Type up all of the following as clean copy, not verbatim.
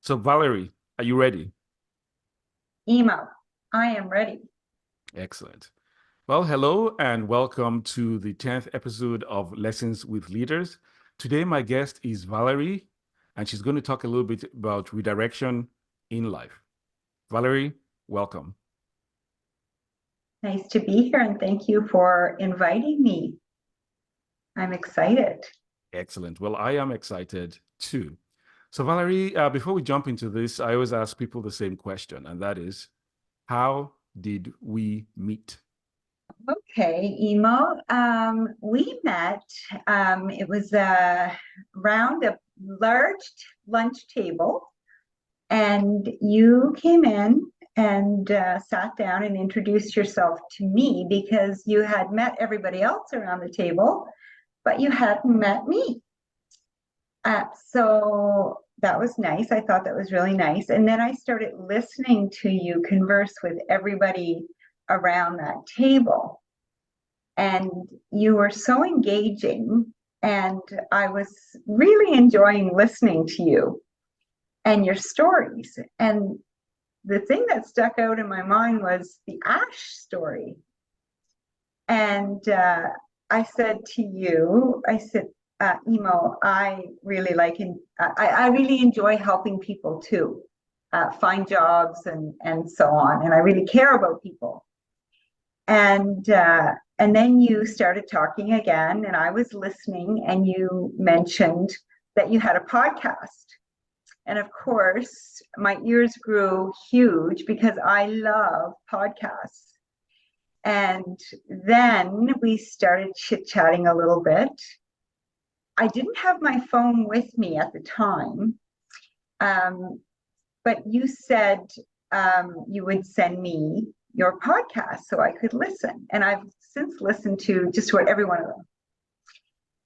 So, Valerie, are you ready? Emo, I am ready. Excellent. Well, hello and welcome to the 10th episode of Lessons with Leaders. Today, my guest is Valerie, and she's going to talk a little bit about redirection in life. Valerie, welcome. Nice to be here and thank you for inviting me. I'm excited. Excellent. Well, I am excited too. So, Valerie, before we jump into this, I always ask people the same question, and that is, how did we meet? Okay, Emo. We met, it was around a large lunch table, and you came in and sat down and introduced yourself to me because you had met everybody else around the table, but you hadn't met me. So that was nice. I thought that was really nice. And then I started listening to you converse with everybody around that table. And you were so engaging. And I was really enjoying listening to you and your stories. And the thing that stuck out in my mind was the Ash story. And I said to you, I said, Emo, I really like and I really enjoy helping people too, find jobs and so on. And I really care about people. And then you started talking again, and I was listening, and you mentioned that you had a podcast. And of course, my ears grew huge because I love podcasts. And then we started chit-chatting a little bit. I didn't have my phone with me at the time, um, but you said you would send me your podcast so I could listen. And I've since listened to just about every one of them.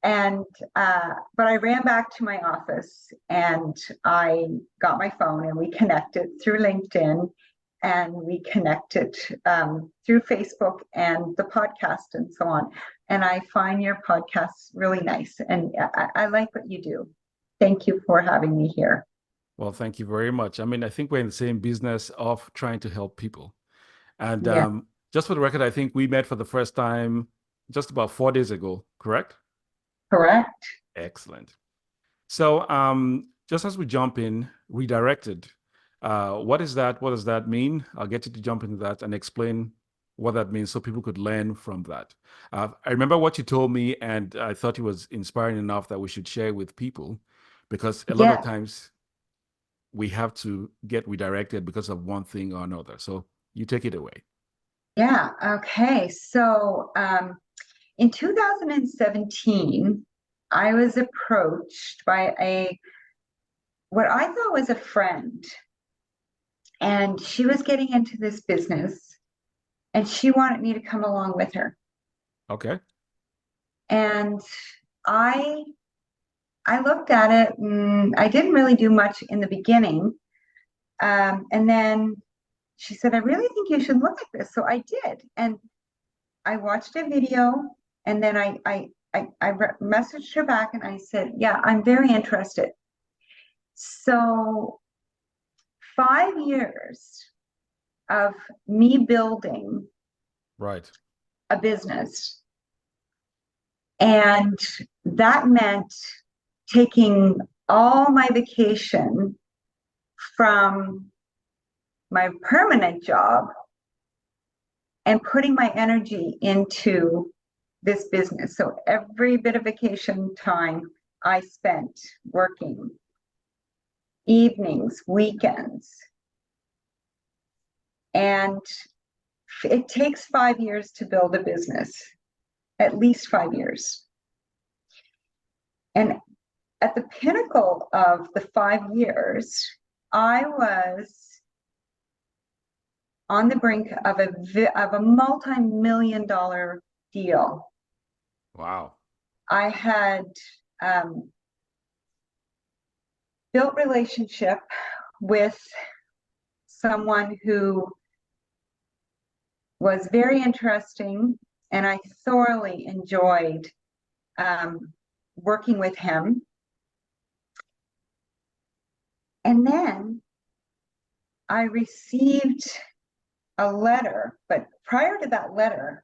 And but I ran back to my office and I got my phone and we connected through LinkedIn and we connected through Facebook and the podcast and so on. And I find your podcast really nice and I like what you do. Thank you for having me here. Well, thank you very much. I mean, I think we're in the same business of trying to help people. And Yeah, just for the record, I think we met for the first time just about 4 days ago, correct? correct. Excellent. So just as we jump in, redirected, what is that? What does that mean? I'll get you to jump into that and explain what that means so people could learn from that. I remember what you told me, and I thought it was inspiring enough that we should share with people because a lot of Yeah, times we have to get redirected because of one thing or another. So you take it away. yeah. Okay. So in 2017, I was approached by a what I thought was a friend, and she was getting into this business, and she wanted me to come along with her. Okay. And I I looked at it, and I didn't really do much in the beginning. And then she said, "I really think you should look at this." So I did, and I watched a video, and then I messaged her back, and I said, "Yeah, I'm very interested." So 5 years of me building Right. a business. And that meant taking all my vacation from my permanent job and putting my energy into this business. So every bit of vacation time I spent working, evenings, weekends. And it takes 5 years to build a business, at least 5 years. And at the pinnacle of the 5 years, I was on the brink of a multi-million-dollar deal. Wow. I had built relationship with someone who was very interesting, and I thoroughly enjoyed working with him. And then I received a letter, but prior to that letter,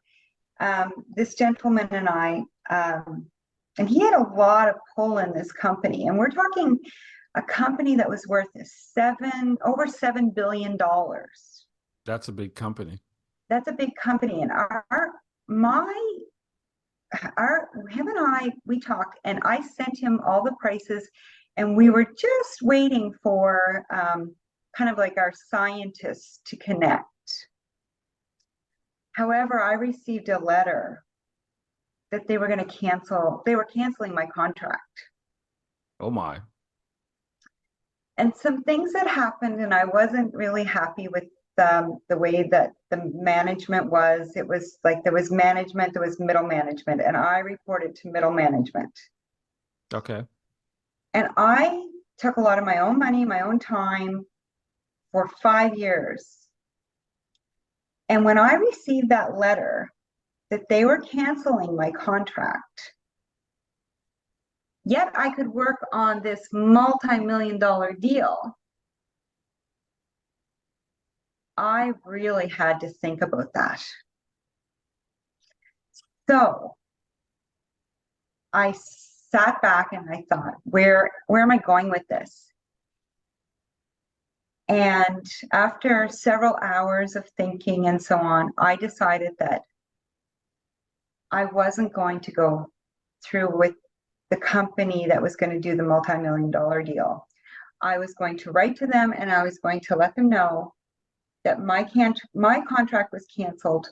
this gentleman and I, and he had a lot of pull in this company, and we're talking a company that was worth over $7 billion. That's a big company. That's a big company. And him and I, we talked, and I sent him all the prices, and we were just waiting for kind of like our scientists to connect. However, I received a letter that they were going to cancel. They were canceling my contract. Oh my. And some things that happened, and I wasn't really happy with the way that the management was. It was like there was management, there was middle management, and I reported to middle management. Okay. And I took a lot of my own money, my own time for 5 years. And when I received that letter that they were canceling my contract, yet I could work on this multi-million-dollar deal, I really had to think about that. So I sat back and I thought, where am I going with this? And after several hours of thinking and so on, I decided that I wasn't going to go through with the company that was going to do the multi-million-dollar deal. I was going to write to them and I was going to let them know that my contract was canceled.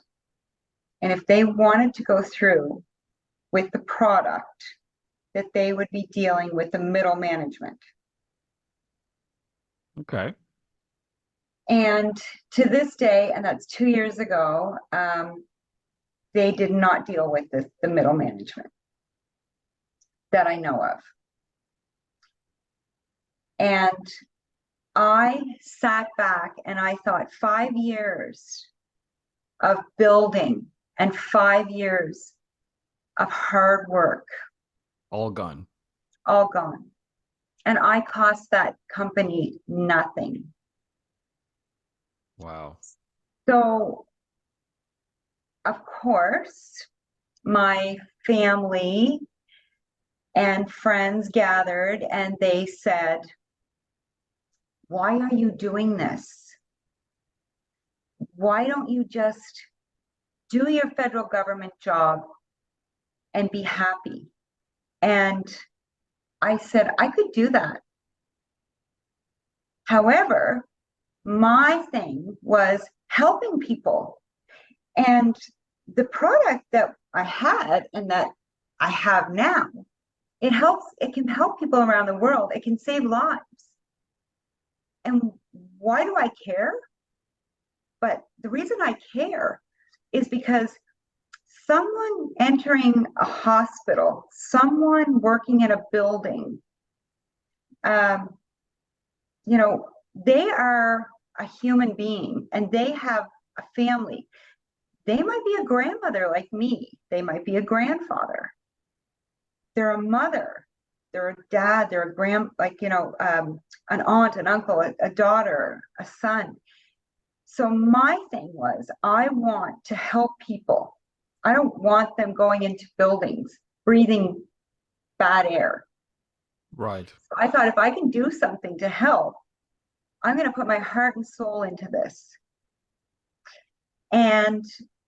And if they wanted to go through with the product, that they would be dealing with the middle management. Okay. And to this day, and that's 2 years ago, they did not deal with the middle management that I know of. And I sat back and I thought 5 years of building and 5 years of hard work. All gone. All gone. And I cost that company nothing. Wow. So, of course, my family and friends gathered and they said, why are you doing this? Why don't you just do your federal government job and be happy? And I said, I could do that. However, my thing was helping people. And the product that I had and that I have now, it can help people around the world. It can save lives. And why do I care? But the reason I care is because someone entering a hospital, someone working in a building, they are a human being and they have a family. They might be a grandmother like me. They might be a grandfather. They're a mother. They're a dad. They're an aunt, an uncle, a daughter, a son. So my thing was, I want to help people. I don't want them going into buildings, breathing bad air. Right. So I thought if I can do something to help, I'm going to put my heart and soul into this. And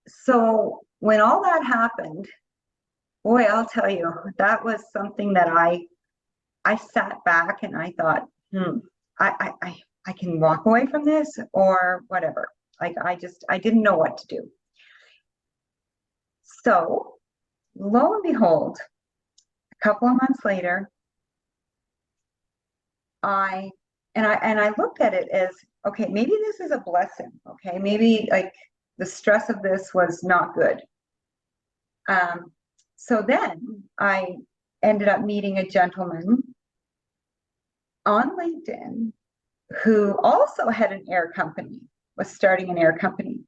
so when all that happened, boy, I'll tell you, that was something that I sat back and I thought, I can walk away from this or whatever. Like I didn't know what to do. So lo and behold, a couple of months later, I looked at it as, okay, maybe this is a blessing. Okay, maybe like the stress of this was not good. So then I ended up meeting a gentleman on LinkedIn who also had an air company, was starting an air company.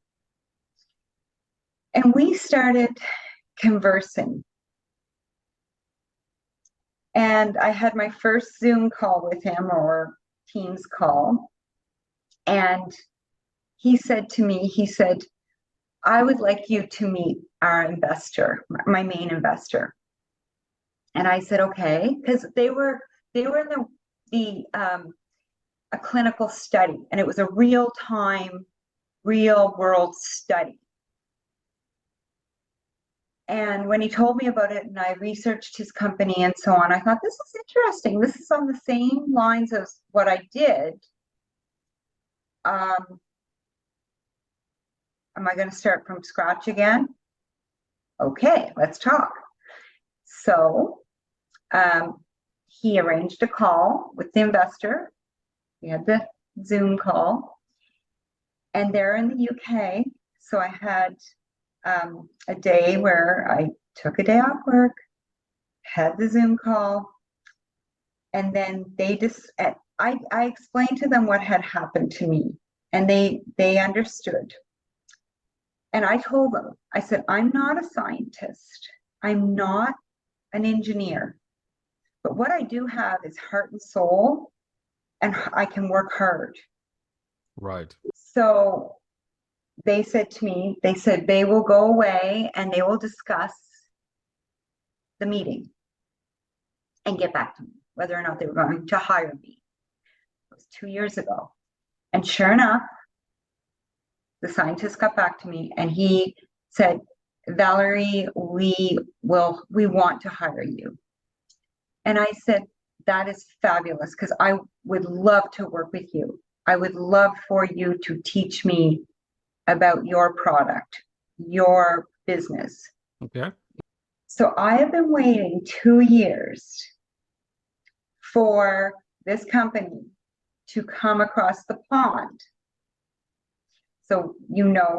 And we started conversing. And I had my first Zoom call with him, or Teams call, and he said to me, I would like you to meet our investor, my main investor. And I said, okay, because they were in a clinical study, and it was a real-time, real-world study. And when he told me about it and I researched his company and so on, I thought, this is interesting. This is on the same lines as what I did. Am I going to start from scratch again? Okay, let's talk. So he arranged a call with the investor. We had the Zoom call, and they're in the UK. So I had a day where I took a day off work, had the Zoom call, and then I explained to them what had happened to me, and they understood. And I told them, I said, I'm not a scientist. I'm not an engineer. But what I do have is heart and soul, and I can work hard. Right. So they said to me, they will go away and they will discuss the meeting and get back to me, whether or not they were going to hire me. It was 2 years ago. And sure enough, the scientist got back to me and he said, Valerie, we want to hire you. And I said, that is fabulous, because I would love to work with you. I would love for you to teach me about your product, your business. Okay. So I have been waiting 2 years for this company to come across the pond. So,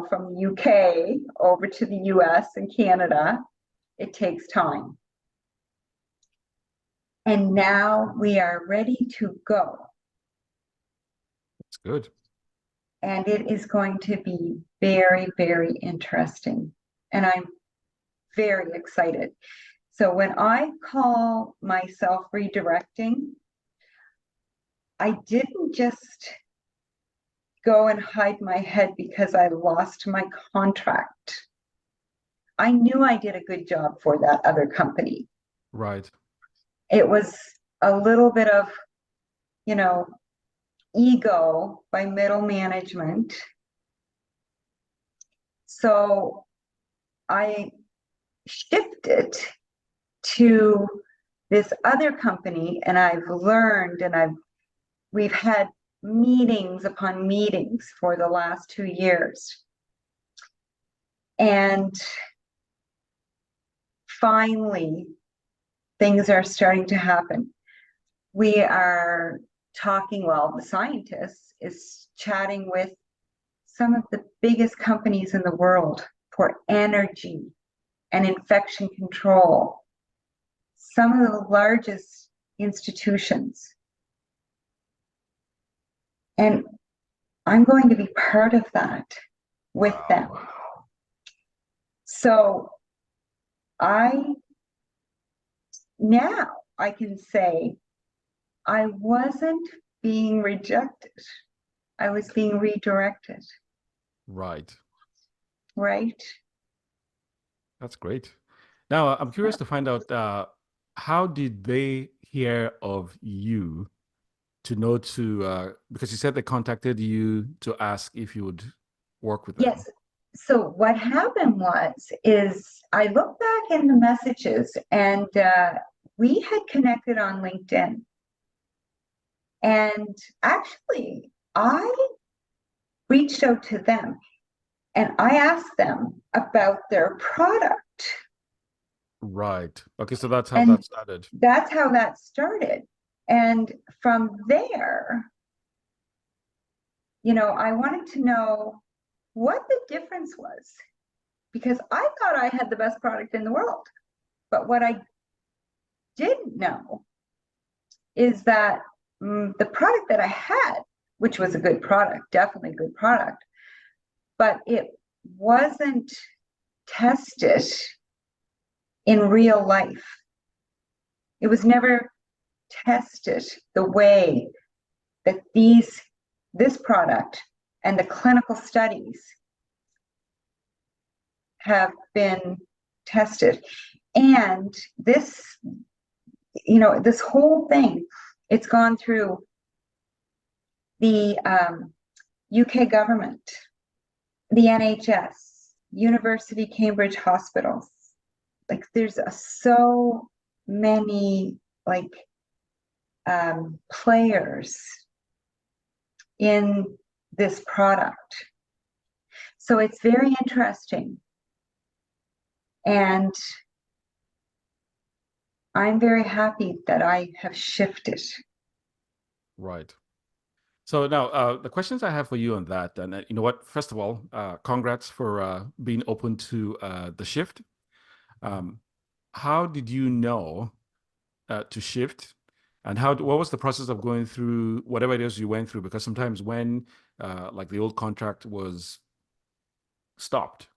from the UK over to the US and Canada, it takes time. And now we are ready to go. That's good. And it is going to be very, very interesting. And I'm very excited. So when I call myself redirecting, I didn't just go and hide my head because I lost my contract. I knew I did a good job for that other company. Right. It was a little bit of, ego by middle management. So I shifted to this other company, and I've learned, and we've had meetings upon meetings for the last 2 years. And finally, things are starting to happen. We are talking, the scientist is chatting with some of the biggest companies in the world for energy and infection control, some of the largest institutions. And I'm going to be part of that with them. So now I can say I wasn't being rejected. I was being redirected. Right. Right. That's great. Now, I'm curious to find out how did they hear of you to know because you said they contacted you to ask if you would work with them. Yes. So what happened is I looked back in the messages, and we had connected on LinkedIn. And actually, I reached out to them and I asked them about their product. Right. Okay, so that's how that started. That's how that started. And from there, I wanted to know what the difference was, because I thought I had the best product in the world. But what I didn't know is that the product that I had, which was a good product, definitely a good product, but it wasn't tested in real life. It was never tested the way that this product and the clinical studies have been tested. And this, this whole thing, it's gone through the UK government, the NHS, University Cambridge hospitals. Like there's so many players in this product. So it's very interesting. And I'm very happy that I have shifted. Right. So now the questions I have for you on that, and you know what, first of all, congrats for being open to the shift. How did you know to shift, and what was the process of going through whatever it is you went through? Because sometimes when like the old contract was stopped,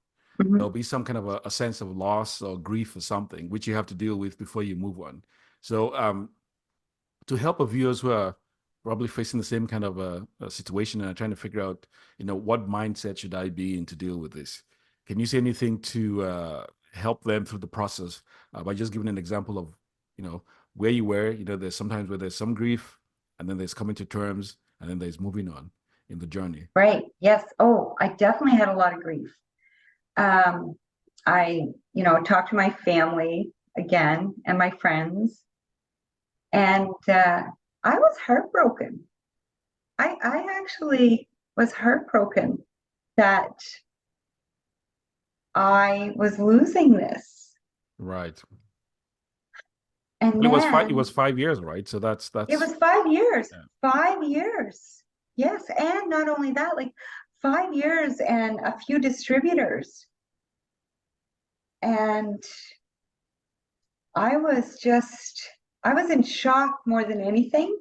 Mhm. there'll be some kind of a sense of loss or grief or something, which you have to deal with before you move on. So to help our viewers who are probably facing the same kind of a situation and are trying to figure out, what mindset should I be in to deal with this? Can you say anything to help them through the process by just giving an example of, where you were? There's sometimes where there's some grief, and then there's coming to terms, and then there's moving on in the journey. Right. Yes. Oh, I definitely had a lot of grief. I, talked to my family again and my friends, and I was heartbroken. I actually was heartbroken that I was losing this. Right. And But it then was 5 years, right? So that's it was 5 years, yeah. 5 years. Yes. And not only that, like 5 years and a few distributors. And I was in shock more than anything.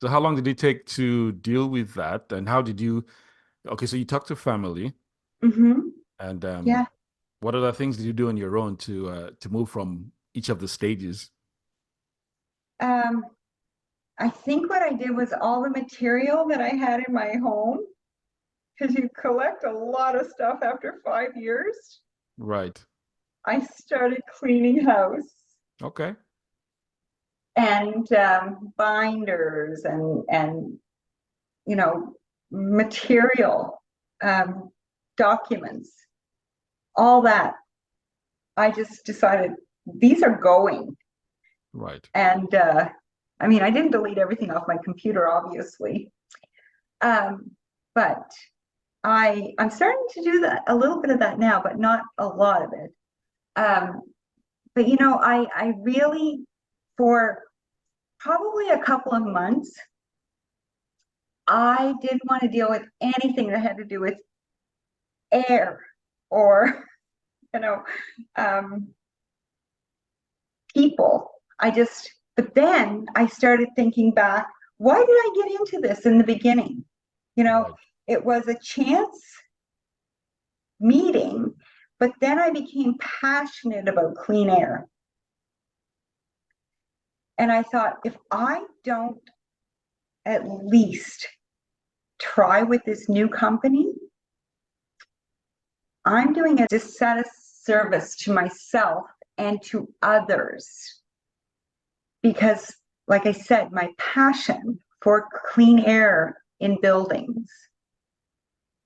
So how long did it take to deal with that? And how did you, okay, so you talked to family, Mm-hmm. and Yeah. what other things did you do on your own to move from each of the stages? Um, I think what I did was all the material that I had in my home, because you collect a lot of stuff after 5 years. Right. I started cleaning house Okay. and binders and material, documents, all that. I just decided these are going. Right. And I mean, I didn't delete everything off my computer, obviously. But I'm starting to do that, a little bit of that now, but not a lot of it. But I really, for probably a couple of months, I didn't want to deal with anything that had to do with air or, you know, um, people. But then I started thinking back, why did I get into this in the beginning? Right. It was a chance meeting, but then I became passionate about clean air. And I thought, if I don't at least try with this new company, I'm doing a disservice to myself and to others. Because, like I said, my passion for clean air in buildings.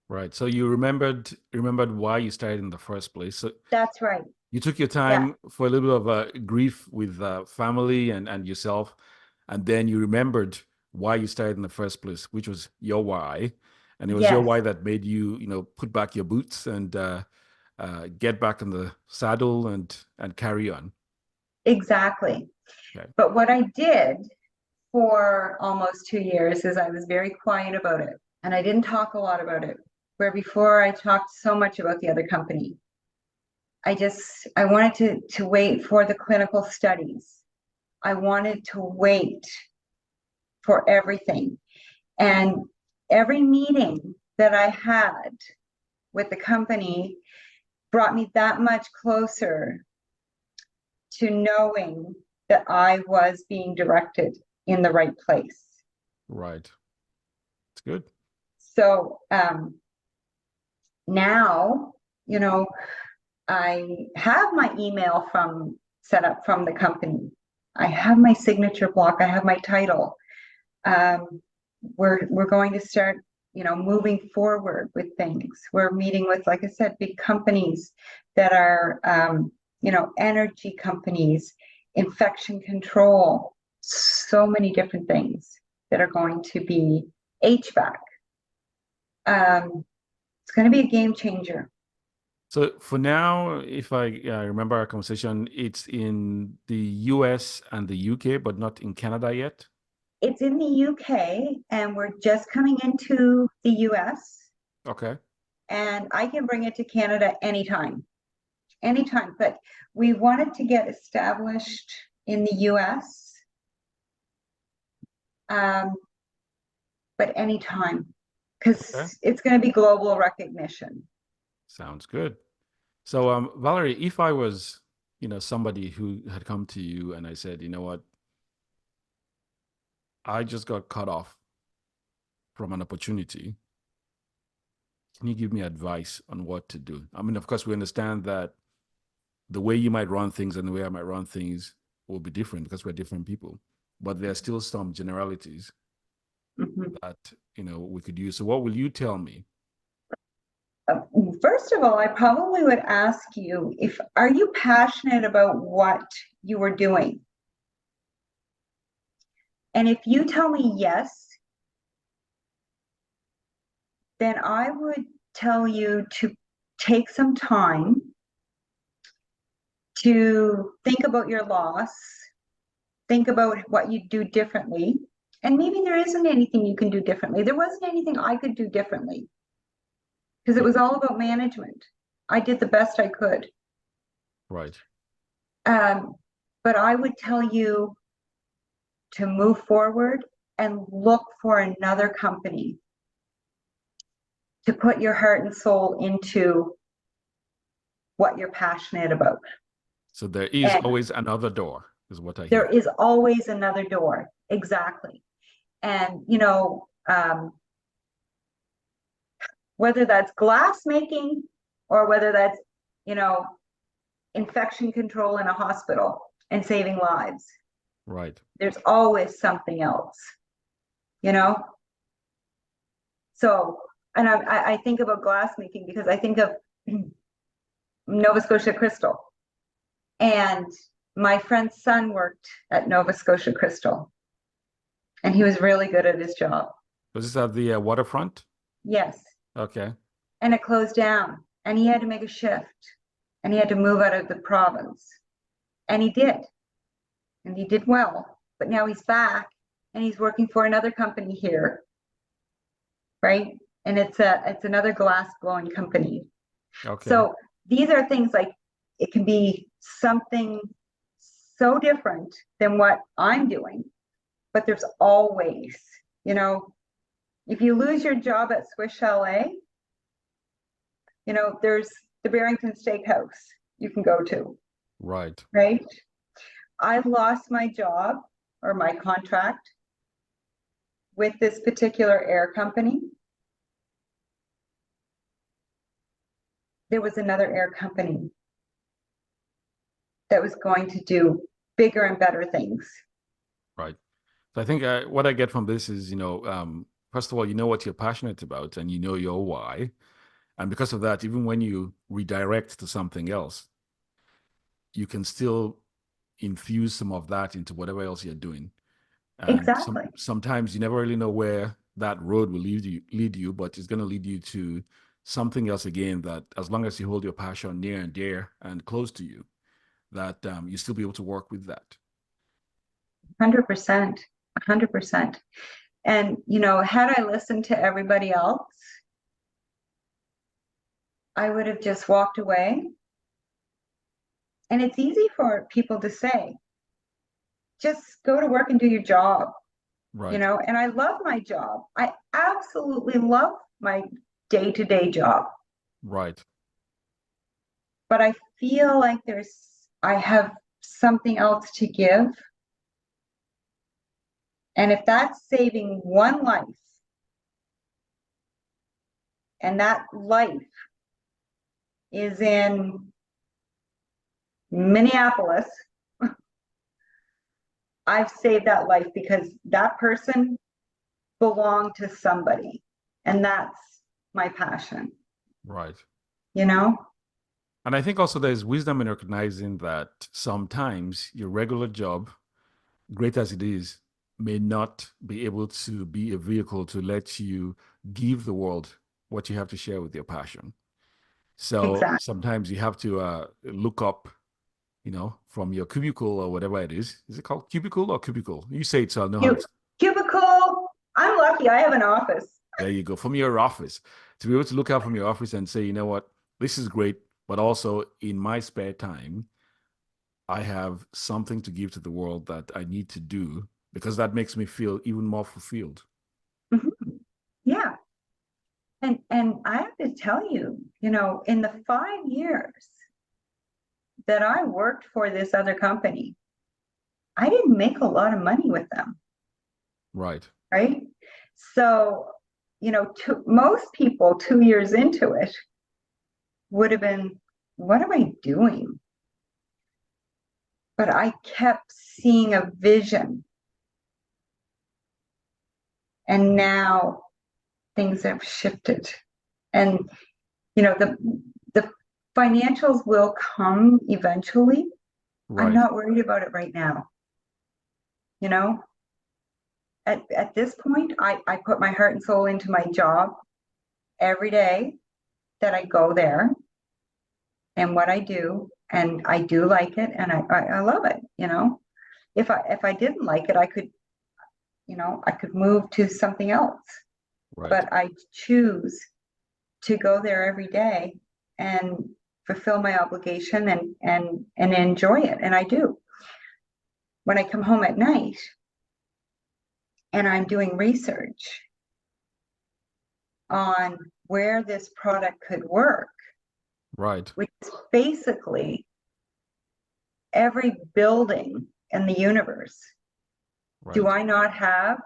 Right. So you remembered why you started in the first place. So That's right. you took your Yeah. time for a little bit of grief with family and yourself, and then you remembered why you started in the first place, which was your why, and it was your Yes, why that made you, put back your boots and get back in the saddle and carry on. exactly. Okay. But what I did for almost 2 years is I was very quiet about it and I didn't talk a lot about it. Where before I talked so much about the other company. I wanted to wait for the clinical studies. I wanted to wait for everything. And every meeting that I had with the company brought me that much closer to knowing that I was being directed in the right place. Right. good. So now, you know, I have my email set up from the company. I have my signature block. I have my title. We're going to start, moving forward with things. We're meeting with, like I said, big companies that are, energy companies, infection control, so many different things that are going to be HVAC. It's going to be a game changer. So for now, if I remember our conversation, it's in the US and the UK, but not in Canada yet. It's in the UK and we're just coming into the US. Okay. And I can bring it to Canada anytime, but we wanted to get established in the US, but anytime, because Okay. it's going to be global recognition. Sounds good. So, Valerie, if I was, somebody who had come to you and I said, you know what, I just got cut off from an opportunity. Can you give me advice on what to do? I mean, of course, we understand that the way you might run things and the way I might run things will be different because we're different people. But there are still some generalities Mhm. that, we could use. So what will you tell me? First of all, I probably would ask you, are you passionate about what you are doing? And if you tell me yes, then I would tell you to take some time to think about your loss, think about what you do differently. And maybe there isn't anything you can do differently. There wasn't anything I could do differently because it was all about management. I did the best I could. Right. But I would tell you to move forward and look for another company to put your heart and soul into what you're passionate about. So there is And always another door, is what I there hear. is always another door. Exactly. And, whether that's glass making or whether that's, infection control in a hospital and saving lives, Right. there's always something else, you know? So, and I think about glass making because I think of Nova Scotia Crystal. And my friend's son worked at Nova Scotia Crystal. And he was really good at his job. Was this at the waterfront? Yes. Okay. And it closed down. And he had to make a shift. And he had to move out of the province. And he did. And he did well. But now he's back and he's working for another company here. Right? And it's another glass blowing company. Okay. So these are things like it can be something so different than what I'm doing, but there's always, if you lose your job at Swiss Chalet, there's the Barrington Steakhouse you can go to. Right. Right? I lost my job or my contract with this particular air company. There was another air company that was going to do bigger and better things. Right. So I think what I get from this is, first of all, you know what you're passionate about and you know your why. And because of that, even when you redirect to something else, you can still infuse some of that into whatever else you're doing. And Exactly. sometimes you never really know where that road will lead you, but it's going to lead you to something else again that as long as you hold your passion near and dear and close to you, that you still be able to work with that. 100%. 100%. And, had I listened to everybody else, I would have just walked away. And it's easy for people to say, just go to work and do your job. Right. And I love my job. I absolutely love my day-to-day job. Right. But I feel like I have something else to give. And if that's saving one life, and that life is in Minneapolis, I've saved that life because that person belonged to somebody, and that's my passion, Right. you know? And I think also there's wisdom in recognizing that sometimes your regular job, great as it is, may not be able to be a vehicle to let you give the world what you have to share with your passion. So Exactly. sometimes you have to look up, from your cubicle or whatever it is. Is it called cubicle or cubicle? You say it, so I'll know how to. Cubicle. I'm lucky I have an office. There you go. From your office, to be able to look out from your office and say, you know what, this is great, but also in my spare time, I have something to give to the world that I need to do because that makes me feel even more fulfilled. Mhm. Yeah. And I have to tell you, in the 5 years that I worked for this other company, I didn't make a lot of money with them, Right. right? So, most people 2 years into it would have been, what am I doing? But I kept seeing a vision, and now things have shifted. And the financials will come eventually. I'm Right. not worried about it right now. You know, at this point, I put my heart and soul into my job every day that I go there and what I do, and I do like it, and I love it. If I didn't like it, I could move to something else. Right. But I choose to go there every day and fulfill my obligation and enjoy it, and I do. When I come home at night and I'm doing research on where this product could work, Right. which is basically every building in the universe. Do Right. I not have,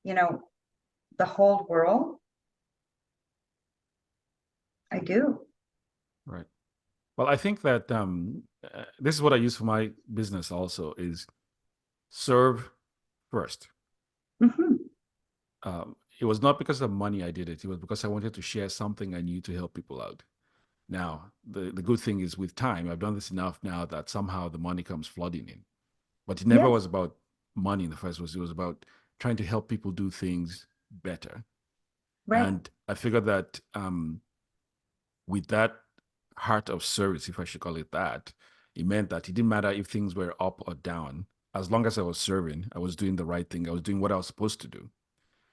you know, the whole world? I do. Right. Well, I think that this is what I use for my business also is serve first. Hmm. It was not because of money I did it. It was because I wanted to share something I knew to help people out. Now, the good thing is with time, I've done this enough now that somehow the money comes flooding in. But it never Yes, was about money in the first place. It was about trying to help people do things better. right. And I figured that with that heart of service, if I should call it that, it meant that it didn't matter if things were up or down. As long as I was serving, I was doing the right thing. I was doing what I was supposed to do.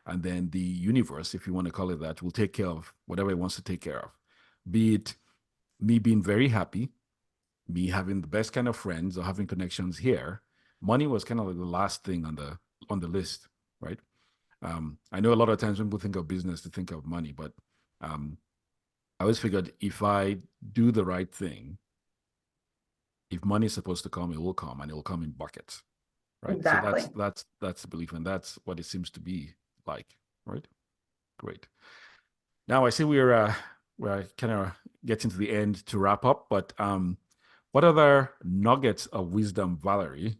And then the universe, if you want to call it that, will take care of whatever it wants to take care of. Be it me being very happy, me having the best kind of friends or having connections here. Money was kind of like the last thing on the list, right? I know a lot of times when people think of business, they think of money, but um, I always figured if I do the right thing, if money is supposed to come, it will come, and it will come in buckets, right? So Exactly. that's the belief, and that's what it seems to be like, right? Great. Now I see we're kind of getting to the end to wrap up, but what other nuggets of wisdom, Valerie,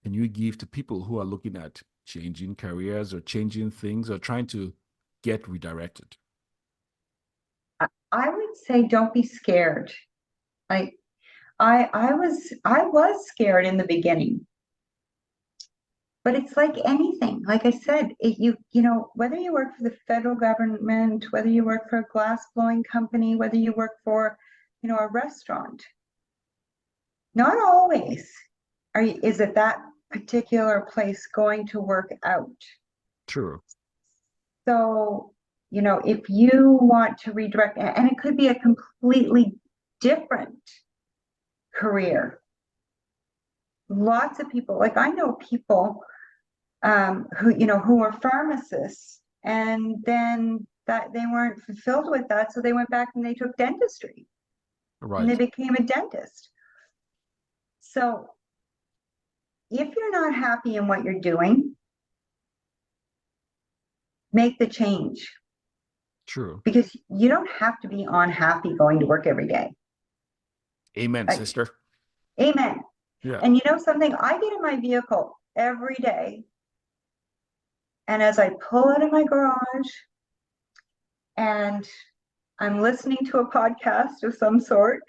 can you give to people who are looking at changing careers or changing things or trying to get redirected? I would say don't be scared. Like I was scared in the beginning, but it's like anything. Like I said, whether you work for the federal government, whether you work for a glass blowing company, whether you work for, a restaurant, not always is it that particular place going to work out. True. So, if you want to redirect, and it could be a completely different career. Lots of people, like I know people who are pharmacists, and then that they weren't fulfilled with that, so they went back and they took dentistry and they Right. became a dentist. So if you're not happy in what you're doing, make the change. True. because you don't have to be unhappy going to work every day. Amen, Like, sister. amen. Yeah. And you know something? I get in my vehicle every day, and as I pull out of my garage and I'm listening to a podcast of some sort,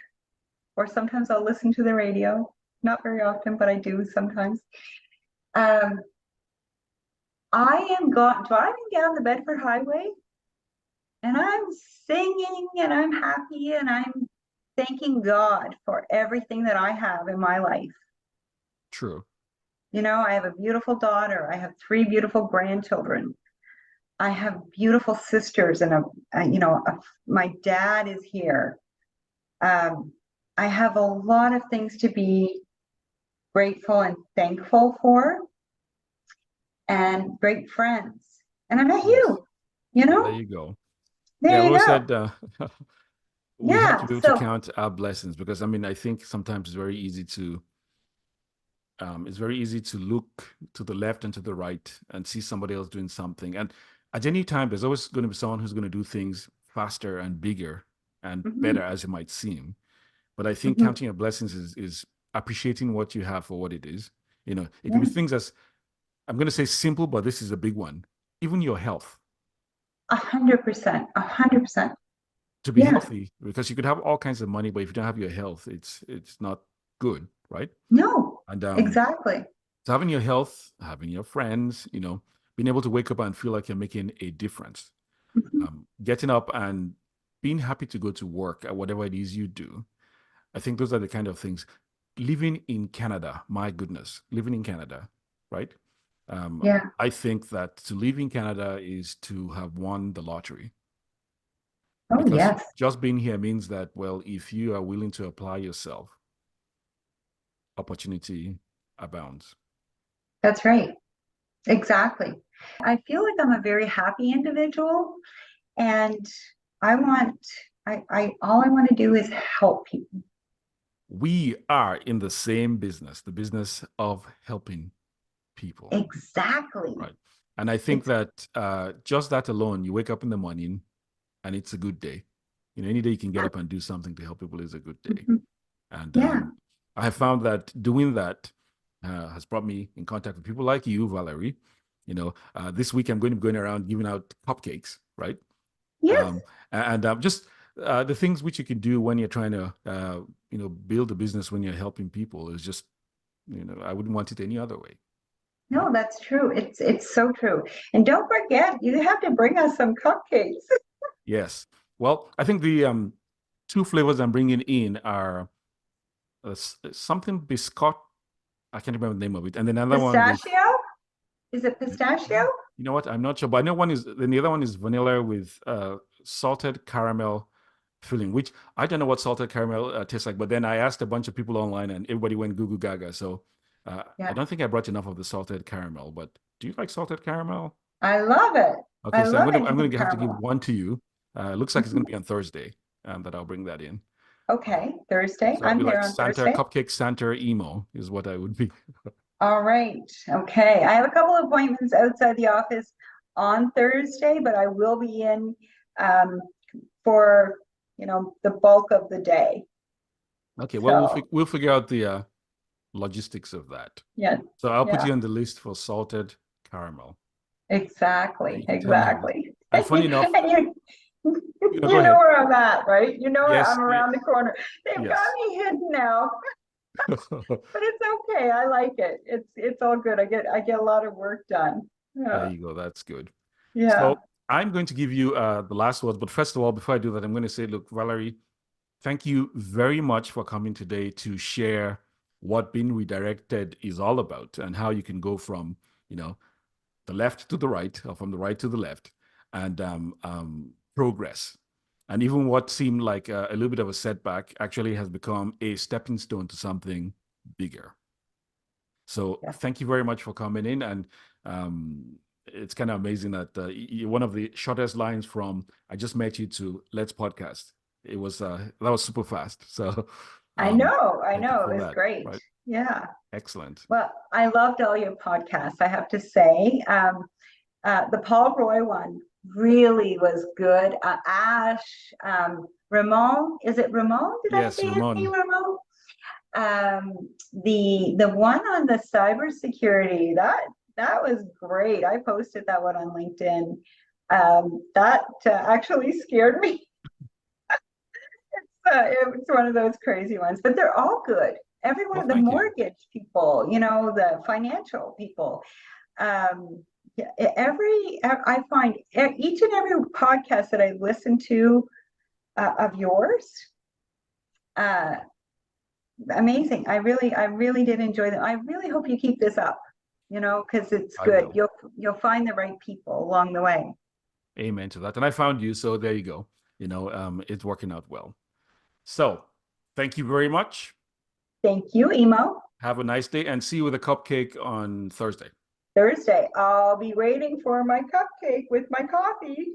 or sometimes I'll listen to the radio. Not very often, but I do sometimes. Um, I am driving down the Bedford Highway, and I'm singing and I'm happy and I'm thanking God for everything that I have in my life. True. You know, I have a beautiful daughter. I have 3 beautiful grandchildren. I have beautiful sisters, and my dad is here. I have a lot of things to be grateful and thankful for, and great friends. And I met Yes. you, you Well, there know, you go. there Yeah, we you always go. said we have to Yeah. be able to So, count our blessings, because I mean, I think sometimes it's very easy to look to the left and to the right and see somebody else doing something. And at any time, there's always going to be someone who's going to do things faster and bigger and better, mhm, as it might seem. But I think mhm, counting your blessings is appreciating what you have for what it is. You know, it could be yeah, things as, I'm going to say simple, but this is a big one. Even your health. 100%, 100%. To be Yeah. healthy, because you could have all kinds of money, but if you don't have your health, it's not good, right? No, And exactly. so having your health, having your friends, being able to wake up and feel like you're making a difference, Mhm. getting up and being happy to go to work at whatever it is you do. I think those are the kind of things. Living in Canada, my goodness, living in Canada, right? Yeah. I think that to live in Canada is to have won the lottery, Oh, because yes. just being here means that, well, if you are willing to apply yourself, opportunity abounds. That's right. Exactly. I feel like I'm a very happy individual, and I want, all I want to do is help people. We are in the same business, the business of helping people, Exactly. right? And I think It's, that just that alone, you wake up in the morning and it's a good day. Any day you can get up and do something to help people is a good day. mhm. And Yeah. I have found that doing that has brought me in contact with people like you, Valerie. This week I'm going to be going around giving out cupcakes, right? Yes. um, and just the things which you can do when you're trying to build a business, when you're helping people, is just, I wouldn't want it any other way, right? No, that's true. It's so true. And don't forget, you have to bring us some cupcakes. Yes. Well, I think the two flavors I'm bringing in are something biscuit. I can't remember the name of it, and then another one with, Pistachio? Is it pistachio? you know what, I'm not sure, but I know one is, then the other one is vanilla with salted caramel filling, which I don't know what salted caramel tastes like. But then I asked a bunch of people online, and everybody went goo goo gaga. So I Yeah. don't think I brought enough of the salted caramel. But do you like salted caramel? I love it. Okay, I so I'm love gonna I'm Ejitech gonna have to give caramel. one to you. Looks like it's Mhm. gonna be on Thursday that I'll bring that in. Uh, Okay, Thursday. so I'll I'm be here like on Santa Thursday. cupcake Santa emo is what I would be. All right. Okay. I have a couple of appointments outside the office on Thursday, but I will be in um, for, the bulk of the day. Okay, well So, we'll figure out the logistics of that. yeah, So I'll put yeah, you on the list for salted caramel. exactly, You can tell me about. exactly. And funny enough, And you, go you know ahead. where I'm at, right? You know Yes, I'm around the corner. They've got yes. me hidden now, but it's okay. I like it. It's all good. I get a lot of work done. There Yeah, you go. That's good. yeah. So I'm going to give you the last words. But first of all, before I do that, I'm going to say, look, Valerie, thank you very much for coming today to share what being redirected is all about, and how you can go from, the left to the right, or from the right to the left, and progress. And even what seemed like a little bit of a setback actually has become a stepping stone to something bigger. So Yeah. thank you very much for coming in. And it's kind of amazing that you're one of the shortest lines from "I just met you" to "Let's podcast." It was that was super fast. So I um, know, I thank you know. for It was that. great. Right, Yeah. excellent. Well, I loved all your podcasts, I have to say. The Paul Roy one, really was good. Ash, Ramon, is it Ramon? Did I Yes, say his name, Ramon. Ramon? The one on the cybersecurity, that was great. I posted that one on LinkedIn. That actually scared me. It's one of those crazy ones, but they're all good. Everyone Well, of the thank you. mortgage people, the financial people. Yeah, I find each and every podcast that I listen to of yours, uh, amazing. I really did enjoy them. I really hope you keep this up, because it's I good. will. You'll find the right people along the way. Amen to that. And I found you, so there you go. It's working out well. So, thank you very much. Thank you, Emo. Have a nice day, and see you with a cupcake on Thursday. Thursday, I'll be waiting for my cupcake with my coffee.